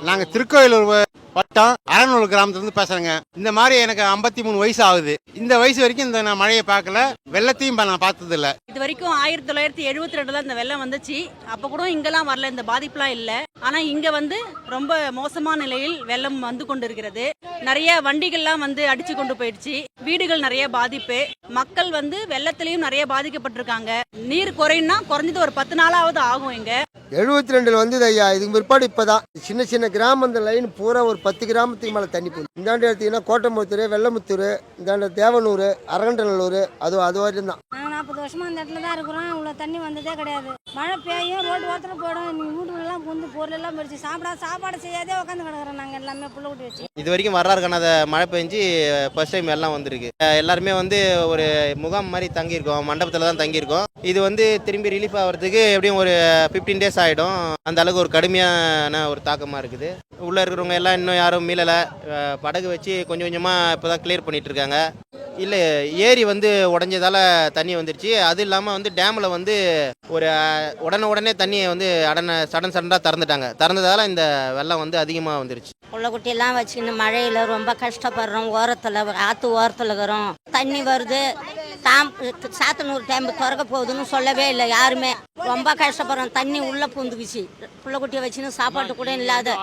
நாங்கள் திருக்கோயிலூர் வட்டம் அரநூறு கிராமத்துலேருந்து பேசுகிறேங்க. இந்த மாதிரி எனக்கு 53 வயசு ஆகுது. இந்த வயசு வரைக்கும் இந்த நான் மழையை பார்க்கல, வெள்ளத்தையும் நான் பார்த்ததில்ல. இது வரைக்கும் 1972 தான் இந்த வெள்ளம் வந்துச்சு. அப்போ கூட இங்கெல்லாம் வரல, இந்த பாதிப்புலாம் இல்லை. ஆனால் இங்கே வந்து ரொம்ப மோசமான நிலையில் வெள்ளம் வந்து கொண்டு இருக்கிறது. நிறைய வண்டிகள்லாம் வந்து அடிச்சு கொண்டு போயிடுச்சு. வீடுகள் நிறைய பாதிப்பு. மக்கள் வந்து வெள்ளத்திலையும் நிறைய பாதிக்கப்பட்டிருக்காங்க. நீர் குறையும்னா குறைஞ்சது ஒரு 10 நாளாவது ஆகும். இங்க 72 வந்தது ஐயா. இதுக்கு பிற்பாடு இப்போதான் சின்ன சின்ன கிராமம், இந்த லைன் பூரா ஒரு 10 கிராமத்துக்கு மேலே தண்ணி போகுது. இந்தாண்டு எடுத்தீங்கன்னா கோட்டமுத்தூர், வெள்ளமுத்தூர், இந்தாண்ட தேவனூர், அரகண்டநல்லூர், அது வரையும் தான். 40 வருஷமா அந்த இடத்துல தான் இருக்கிறோம். இவ்வளோ தண்ணி வந்ததே கிடையாது. மழை பெய்யும், ரோடு ஓரத்தில் போயிடும். நீங்கள் வீட்டுலாம் வந்து பொருள் எல்லாம் போயிடுச்சு. சாப்பாடு செய்யாதே உட்காந்து கிடக்குறோம் நாங்கள் எல்லாமே புள்ள கூட்டி வச்சு. இது வரைக்கும் வரலாறுக்கான மழை பெஞ்சு ஃபர்ஸ்ட் டைம் எல்லாம் வந்திருக்கு. எல்லாருமே வந்து ஒரு முகாம் மாதிரி தங்கியிருக்கோம், மண்டபத்தில் தான் தங்கியிருக்கோம். இது வந்து திரும்பி ரிலீஃப் ஆகிறதுக்கு எப்படியும் ஒரு 15 டேஸ் ஆகிடும். அந்த அளவுக்கு ஒரு கடுமையான ஒரு தாக்கமாக இருக்குது. உள்ளே இருக்கிறவங்க எல்லாம் இன்னும் யாரும் மீளலை. படகு வச்சு கொஞ்சம் கொஞ்சமாக இப்போ தான் கிளியர் பண்ணிகிட்டு இருக்காங்க. இல்லை, ஏரி வந்து உடஞ்சதால் தண்ணி வந்துருச்சு. அது இல்லாமல் வந்து டேமில் வந்து ஒரு உடனே தண்ணியை வந்து சடனாக திறந்ததால் இந்த வெள்ளம் வந்து அதிகமாக வந்துருச்சு. புள்ளக்குட்டியெல்லாம் வச்சுக்கின்னு மழையில் ரொம்ப கஷ்டப்படுறோம். ஆற்று ஓரத்தில் இருக்கிறோம். தண்ணி வருது, சாத்தனூர் டேம்பு திறக்க போகுதுன்னு சொல்லவே இல்லை யாருமே. ரொம்ப கஷ்டப்படுறோம். தண்ணி உள்ளே பூந்துக்குச்சு. புள்ளக்குட்டியை வச்சுன்னு சாப்பாட்டு கூட இல்லாத